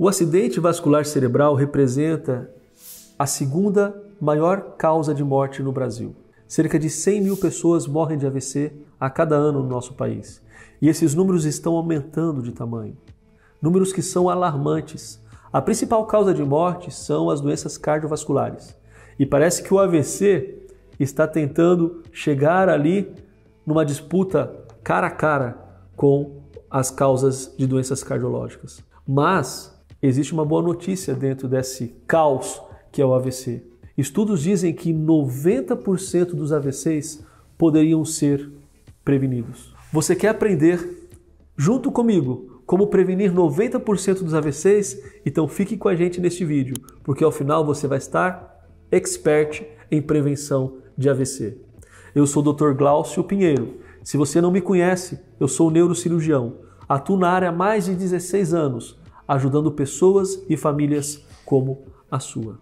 O acidente vascular cerebral representa a segunda maior causa de morte no Brasil. Cerca de 100 mil pessoas morrem de AVC a cada ano no nosso país. E esses números estão aumentando de tamanho. Números que são alarmantes. A principal causa de morte são as doenças cardiovasculares. E parece que o AVC está tentando chegar ali numa disputa cara a cara com as causas de doenças cardiológicas. Mas existe uma boa notícia dentro desse caos que é o AVC. Estudos dizem que 90% dos AVCs poderiam ser prevenidos. Você quer aprender junto comigo como prevenir 90% dos AVCs? Então fique com a gente neste vídeo, porque ao final você vai estar expert em prevenção de AVC. Eu sou o Dr. Glaucio Pinheiro. Se você não me conhece, eu sou neurocirurgião. Atuo na área há mais de 16 anos, ajudando pessoas e famílias como a sua.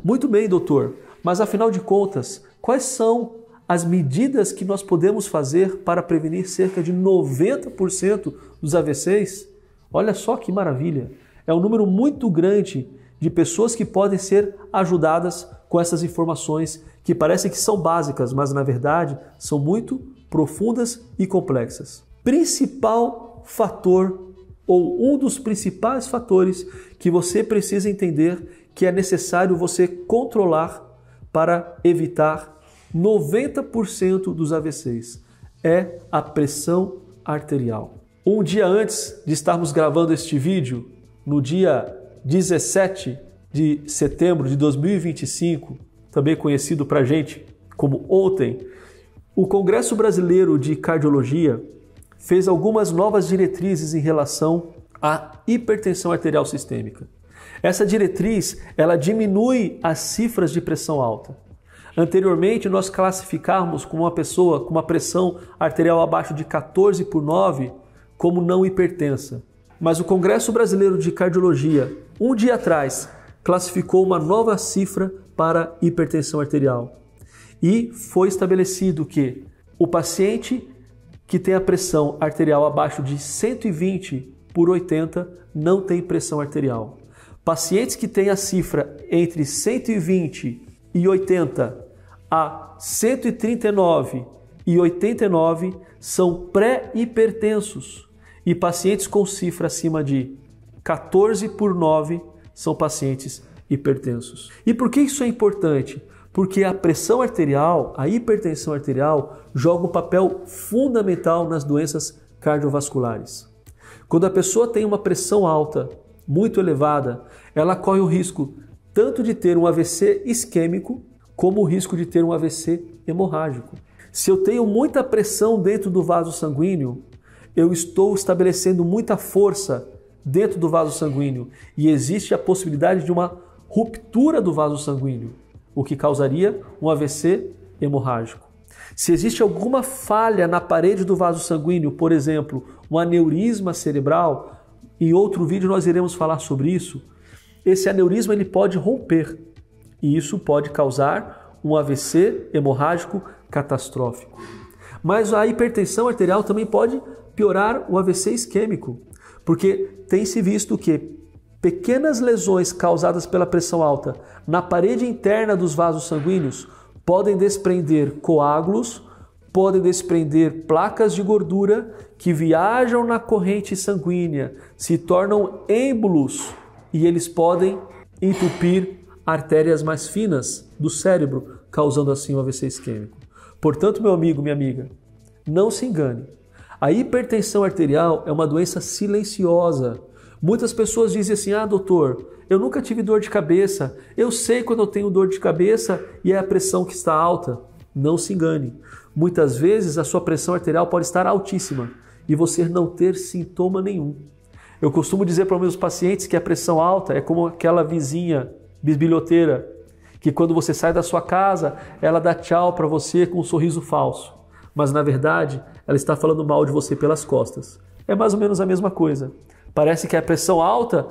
Muito bem, doutor, mas afinal de contas, quais são as medidas que nós podemos fazer para prevenir cerca de 90% dos AVCs? Olha só que maravilha! É um número muito grande de pessoas que podem ser ajudadas com essas informações que parecem que são básicas, mas na verdade são muito profundas e complexas. Principal fator ou um dos principais fatores que você precisa entender que é necessário você controlar para evitar 90% dos AVCs é a pressão arterial. Um dia antes de estarmos gravando este vídeo, no dia 17 de setembro de 2025, também conhecido para a gente como ontem, o Congresso Brasileiro de Cardiologia fez algumas novas diretrizes em relação à hipertensão arterial sistêmica. Essa diretriz, ela diminui as cifras de pressão alta. Anteriormente, nós classificávamos como uma pessoa com uma pressão arterial abaixo de 14/9 como não hipertensa. Mas o Congresso Brasileiro de Cardiologia, um dia atrás, classificou uma nova cifra para hipertensão arterial. E foi estabelecido que o paciente que tem a pressão arterial abaixo de 120/80 não tem pressão arterial. Pacientes que têm a cifra entre 120 e 80 a 139 e 89 são pré-hipertensos. E pacientes com cifra acima de 14/9 são pacientes hipertensos. E por que isso é importante? Porque a pressão arterial, a hipertensão arterial, joga um papel fundamental nas doenças cardiovasculares. Quando a pessoa tem uma pressão alta, muito elevada, ela corre o risco tanto de ter um AVC isquêmico, como o risco de ter um AVC hemorrágico. Se eu tenho muita pressão dentro do vaso sanguíneo, eu estou estabelecendo muita força dentro do vaso sanguíneo e existe a possibilidade de uma ruptura do vaso sanguíneo, o que causaria um AVC hemorrágico. Se existe alguma falha na parede do vaso sanguíneo, por exemplo, um aneurisma cerebral, em outro vídeo nós iremos falar sobre isso, esse aneurisma ele pode romper e isso pode causar um AVC hemorrágico catastrófico. Mas a hipertensão arterial também pode piorar o AVC isquêmico, porque tem-se visto que pequenas lesões causadas pela pressão alta na parede interna dos vasos sanguíneos podem desprender coágulos, podem desprender placas de gordura que viajam na corrente sanguínea, se tornam êmbolos e eles podem entupir artérias mais finas do cérebro, causando assim um AVC isquêmico. Portanto, meu amigo, minha amiga, não se engane. A hipertensão arterial é uma doença silenciosa. Muitas pessoas dizem assim, doutor, eu nunca tive dor de cabeça, eu sei quando eu tenho dor de cabeça e é a pressão que está alta. Não se engane. Muitas vezes a sua pressão arterial pode estar altíssima e você não ter sintoma nenhum. Eu costumo dizer para os meus pacientes que a pressão alta é como aquela vizinha bisbilhoteira, que quando você sai da sua casa, ela dá tchau para você com um sorriso falso. Mas na verdade, ela está falando mal de você pelas costas. É mais ou menos a mesma coisa. Parece que a pressão alta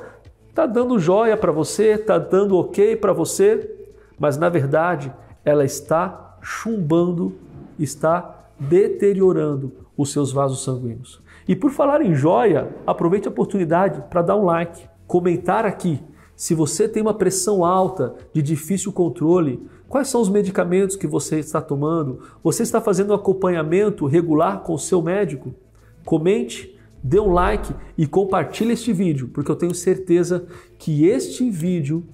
está dando joia para você, está dando ok para você, mas na verdade ela está chumbando, está deteriorando os seus vasos sanguíneos. E por falar em joia, aproveite a oportunidade para dar um like, comentar aqui. Se você tem uma pressão alta, de difícil controle, quais são os medicamentos que você está tomando? Você está fazendo um acompanhamento regular com o seu médico? Comente, dê um like e compartilhe este vídeo, porque eu tenho certeza que este vídeo,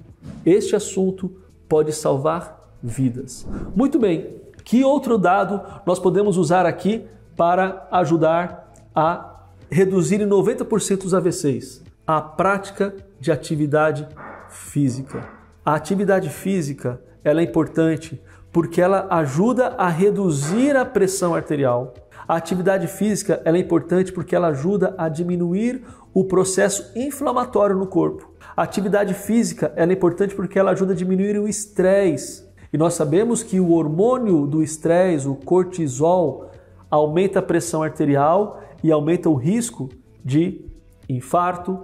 este assunto, pode salvar vidas. Muito bem, que outro dado nós podemos usar aqui para ajudar a reduzir em 90% os AVCs? A prática de atividade física. A atividade física ela é importante porque ela ajuda a reduzir a pressão arterial. A atividade física ela é importante porque ela ajuda a diminuir o processo inflamatório no corpo. A atividade física ela é importante porque ela ajuda a diminuir o estresse. E nós sabemos que o hormônio do estresse, o cortisol, aumenta a pressão arterial e aumenta o risco de infarto,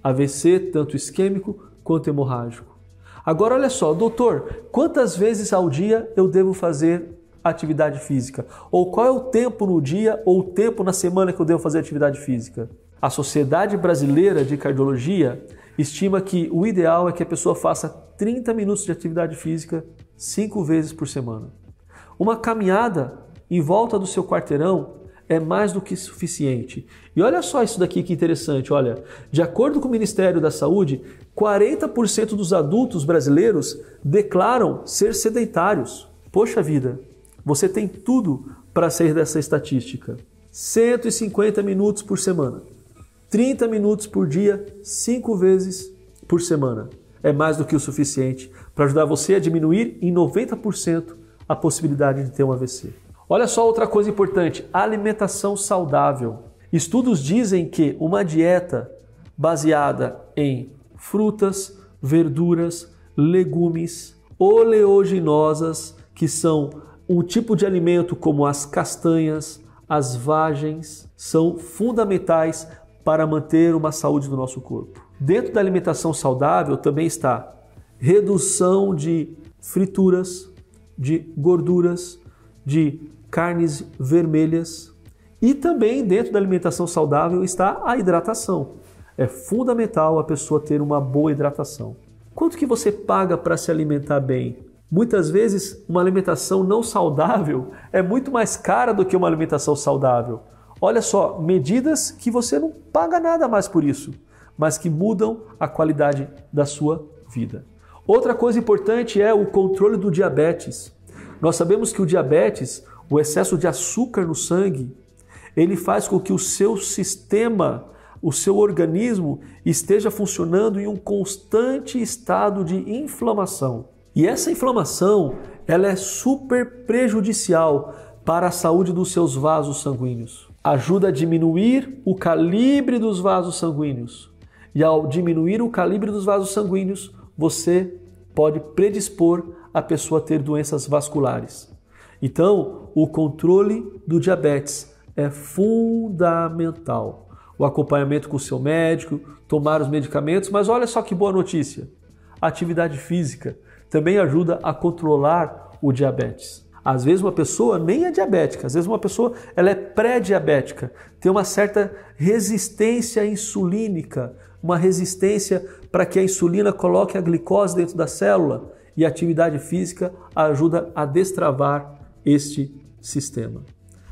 AVC, tanto isquêmico quanto hemorrágico. Agora olha só, doutor, quantas vezes ao dia eu devo fazer atividade física? Ou qual é o tempo no dia ou o tempo na semana que eu devo fazer atividade física? A Sociedade Brasileira de Cardiologia estima que o ideal é que a pessoa faça 30 minutos de atividade física 5 vezes por semana. Uma caminhada em volta do seu quarteirão é mais do que suficiente. E olha só isso daqui que interessante, olha, de acordo com o Ministério da Saúde, 40% dos adultos brasileiros declaram ser sedentários. Poxa vida, você tem tudo para sair dessa estatística. 150 minutos por semana, 30 minutos por dia, 5 vezes por semana. É mais do que o suficiente para ajudar você a diminuir em 90% a possibilidade de ter um AVC. Olha só outra coisa importante, alimentação saudável. Estudos dizem que uma dieta baseada em frutas, verduras, legumes, oleaginosas, que são um tipo de alimento como as castanhas, as vagens, são fundamentais para manter uma saúde do nosso corpo. Dentro da alimentação saudável também está redução de frituras, de gorduras, de carnes vermelhas e também dentro da alimentação saudável está a hidratação. É fundamental a pessoa ter uma boa hidratação. Quanto que você paga para se alimentar bem? Muitas vezes uma alimentação não saudável é muito mais cara do que uma alimentação saudável. Olha só, medidas que você não paga nada mais por isso, mas que mudam a qualidade da sua vida. Outra coisa importante é o controle do diabetes. Nós sabemos que o diabetes, o excesso de açúcar no sangue, ele faz com que o seu sistema, o seu organismo esteja funcionando em um constante estado de inflamação. E essa inflamação, ela é super prejudicial para a saúde dos seus vasos sanguíneos. Ajuda a diminuir o calibre dos vasos sanguíneos. E ao diminuir o calibre dos vasos sanguíneos, você pode predispor a pessoa a ter doenças vasculares. Então, o controle do diabetes é fundamental. O acompanhamento com o seu médico, tomar os medicamentos, mas olha só que boa notícia. A atividade física também ajuda a controlar o diabetes. Às vezes uma pessoa nem é diabética, às vezes uma pessoa ela é pré-diabética, tem uma certa resistência insulínica, uma resistência para que a insulina coloque a glicose dentro da célula e a atividade física ajuda a destravar este sistema.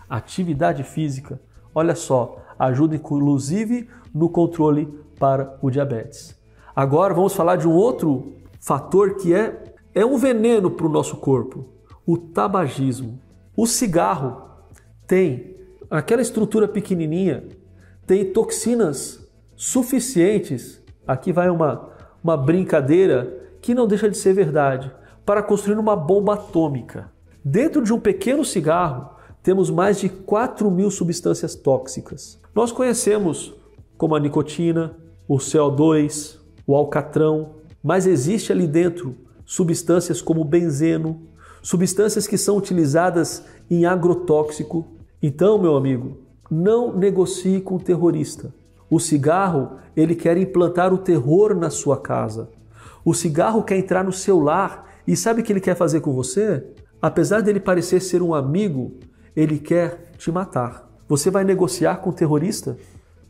A atividade física, olha só, ajuda inclusive no controle para o diabetes. Agora vamos falar de um outro fator que é um veneno para o nosso corpo, o tabagismo. O cigarro tem aquela estrutura pequenininha, tem toxinas suficientes, aqui vai uma brincadeira que não deixa de ser verdade, para construir uma bomba atômica. Dentro de um pequeno cigarro, temos mais de 4.000 substâncias tóxicas. Nós conhecemos como a nicotina, o CO2, o alcatrão, mas existe ali dentro substâncias como o benzeno, substâncias que são utilizadas em agrotóxico. Então, meu amigo, não negocie com o terrorista. O cigarro, ele quer implantar o terror na sua casa. O cigarro quer entrar no seu lar e sabe o que ele quer fazer com você? Apesar dele parecer ser um amigo, ele quer te matar. Você vai negociar com o terrorista?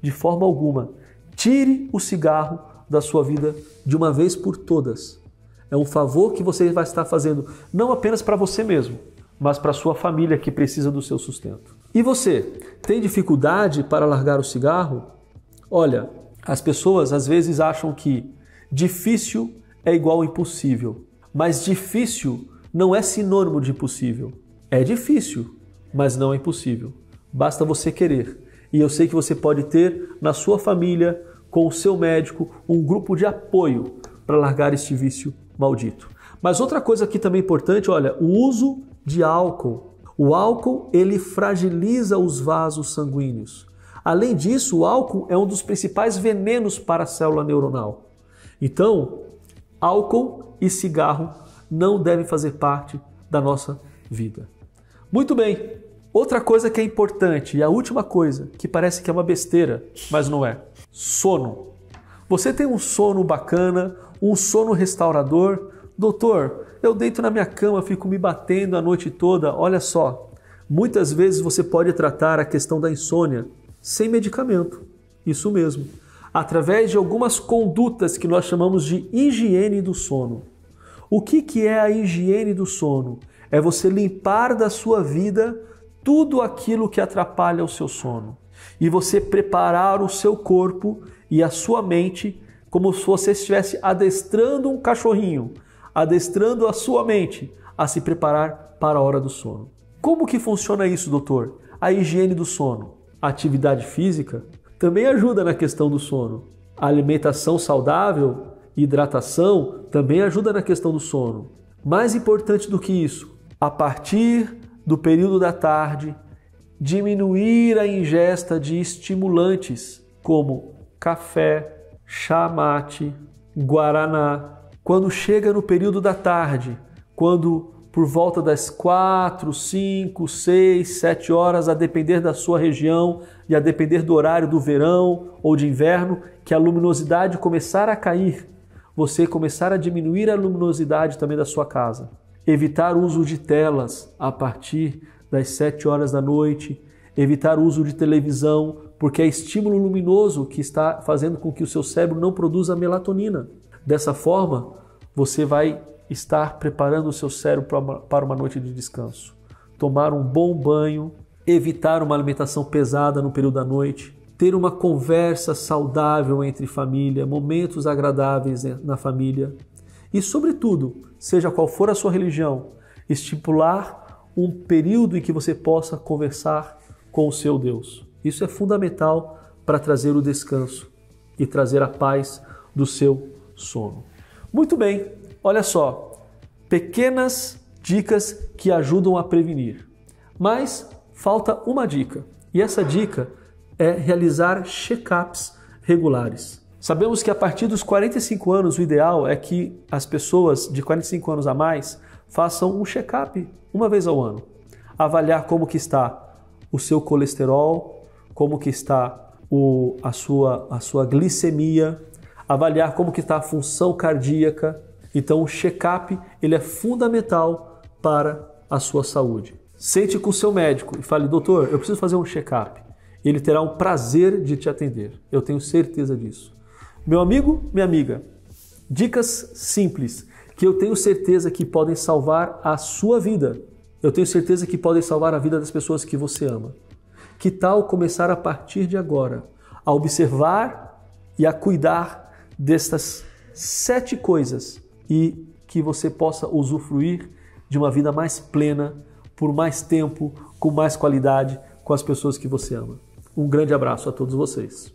De forma alguma. Tire o cigarro da sua vida de uma vez por todas. É um favor que você vai estar fazendo não apenas para você mesmo, mas para a sua família que precisa do seu sustento. E você, tem dificuldade para largar o cigarro? Olha, as pessoas às vezes acham que difícil é igual impossível, mas difícil não é sinônimo de impossível. É difícil, mas não é impossível. Basta você querer. E eu sei que você pode ter na sua família, com o seu médico, um grupo de apoio para largar este vício maldito. Mas outra coisa aqui também importante, olha, o uso de álcool. O álcool, ele fragiliza os vasos sanguíneos. Além disso, o álcool é um dos principais venenos para a célula neuronal. Então, álcool e cigarro não devem fazer parte da nossa vida. Muito bem, outra coisa que é importante e a última coisa, que parece que é uma besteira, mas não é: sono. Você tem um sono bacana, um sono restaurador? Doutor, eu deito na minha cama, fico me batendo a noite toda. Olha só, muitas vezes você pode tratar a questão da insônia sem medicamento. Isso mesmo. Através de algumas condutas que nós chamamos de higiene do sono. O que é a higiene do sono? É você limpar da sua vida tudo aquilo que atrapalha o seu sono. E você preparar o seu corpo e a sua mente como se você estivesse adestrando um cachorrinho, adestrando a sua mente a se preparar para a hora do sono. Como que funciona isso, doutor? A higiene do sono. A atividade física também ajuda na questão do sono. A alimentação saudável, hidratação, também ajuda na questão do sono. Mais importante do que isso, a partir do período da tarde, diminuir a ingesta de estimulantes como café, chá mate, guaraná. Quando chega no período da tarde, quando por volta das 4, 5, 6, 7 horas, a depender da sua região e a depender do horário do verão ou de inverno, que a luminosidade começar a cair, você começar a diminuir a luminosidade também da sua casa. Evitar o uso de telas a partir das 7 horas da noite, evitar o uso de televisão, porque é estímulo luminoso que está fazendo com que o seu cérebro não produza melatonina. Dessa forma, você vai estar preparando o seu cérebro para uma noite de descanso. Tomar um bom banho, evitar uma alimentação pesada no período da noite, ter uma conversa saudável entre família, momentos agradáveis na família e, sobretudo, seja qual for a sua religião, estipular um período em que você possa conversar com o seu Deus. Isso é fundamental para trazer o descanso e trazer a paz do seu sono. Muito bem, olha só, pequenas dicas que ajudam a prevenir. Mas falta uma dica, e essa dica é realizar check-ups regulares. Sabemos que a partir dos 45 anos o ideal é que as pessoas de 45 anos a mais façam um check-up uma vez ao ano. Avaliar como que está o seu colesterol, como que está a sua glicemia, avaliar como que está a função cardíaca. Então o check-up ele é fundamental para a sua saúde. Sente com o seu médico e fale: doutor, eu preciso fazer um check-up. Ele terá um prazer de te atender. Eu tenho certeza disso. Meu amigo, minha amiga, dicas simples que eu tenho certeza que podem salvar a sua vida. Eu tenho certeza que podem salvar a vida das pessoas que você ama. Que tal começar a partir de agora a observar e a cuidar destas 7 coisas e que você possa usufruir de uma vida mais plena, por mais tempo, com mais qualidade, com as pessoas que você ama. Um grande abraço a todos vocês.